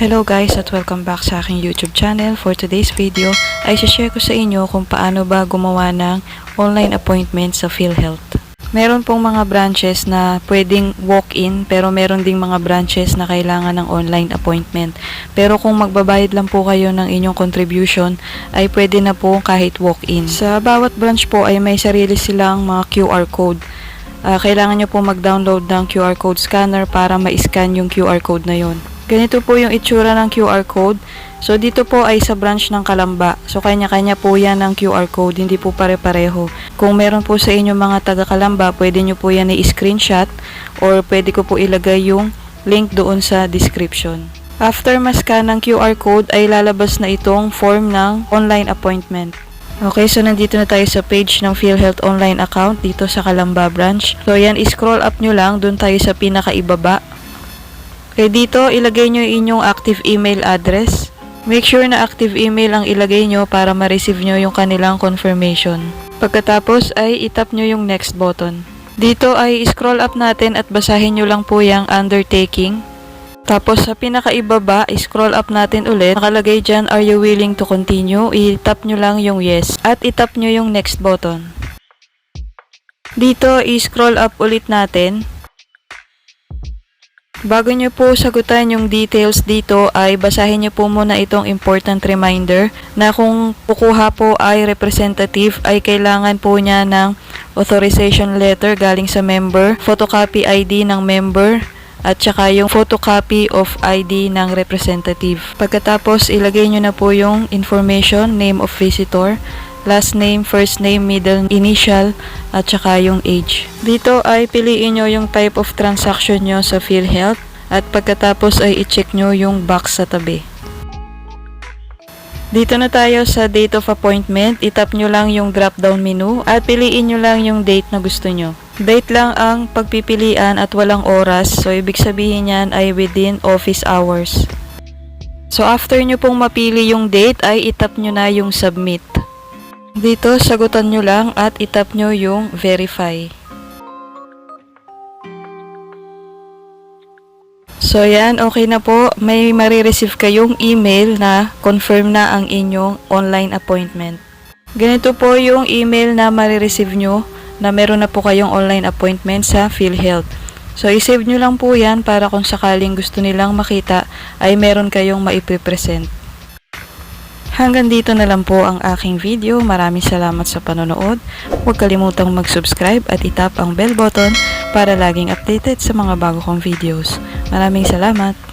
Hello guys at welcome back sa aking YouTube channel. For today's video ay share ko sa inyo kung paano ba gumawa ng online appointment sa PhilHealth. Meron pong mga branches na pwedeng walk-in pero meron ding mga branches na kailangan ng online appointment. Pero kung magbabayad lang po kayo ng inyong contribution ay pwede na po kahit walk-in. Sa bawat branch po ay may sarili silang mga QR code. Kailangan nyo po mag-download ng QR code scanner para ma-scan yung QR code na yon. Ganito po yung itsura ng QR code. So, dito po ay sa branch ng Calamba. So, kanya-kanya po yan ng QR code. Hindi po pare-pareho. Kung meron po sa inyo mga taga Calamba, pwede nyo po yan i-screenshot or pwede ko po ilagay yung link doon sa description. After ma-scan ng QR code, ay lalabas na itong form ng online appointment. Okay, so nandito na tayo sa page ng PhilHealth online account dito sa Calamba branch. So, yan, i-scroll up nyo lang. Doon tayo sa pinakaibaba. Okay, dito ilagay nyo yung inyong active email address. Make sure na active email ang ilagay nyo para ma-receive nyo yung kanilang confirmation. Pagkatapos ay itap nyo yung next button. Dito ay scroll up natin at basahin nyo lang po yung undertaking. Tapos sa pinakaibaba, scroll up natin ulit. Nakalagay dyan, are you willing to continue? Itap nyo lang yung yes at itap nyo yung next button. Dito i-scroll up ulit natin. Bago nyo po sagutan yung details dito ay basahin nyo po muna itong important reminder na kung kukuha po ay representative ay kailangan po niya ng authorization letter galing sa member, photocopy ID ng member at saka yung photocopy of ID ng representative. Pagkatapos ilagay nyo na po yung information, name of visitor, last name, first name, middle initial, at saka yung age. Dito ay piliin nyo yung type of transaction nyo sa PhilHealth at pagkatapos ay i-check nyo yung box sa tabi. Dito na tayo sa date of appointment. Itap nyo lang yung drop down menu at piliin nyo lang yung date na gusto nyo. Date lang ang pagpipilian at walang oras. So, ibig sabihin yan ay within office hours. So, after nyo pong mapili yung date ay itap nyo na yung submit. Dito, sagutan nyo lang at itap nyo yung verify. So, yan. Okay na po. May marireceive kayong email na confirm na ang inyong online appointment. Ganito po yung email na marireceive nyo na meron na po kayong online appointment sa PhilHealth. So, isave nyo lang po yan para kung sakaling gusto nilang makita ay meron kayong maipipresent. Hanggang dito na lang po ang aking video. Maraming salamat sa panonood. Huwag kalimutang mag-subscribe at itap ang bell button para laging updated sa mga bago kong videos. Maraming salamat!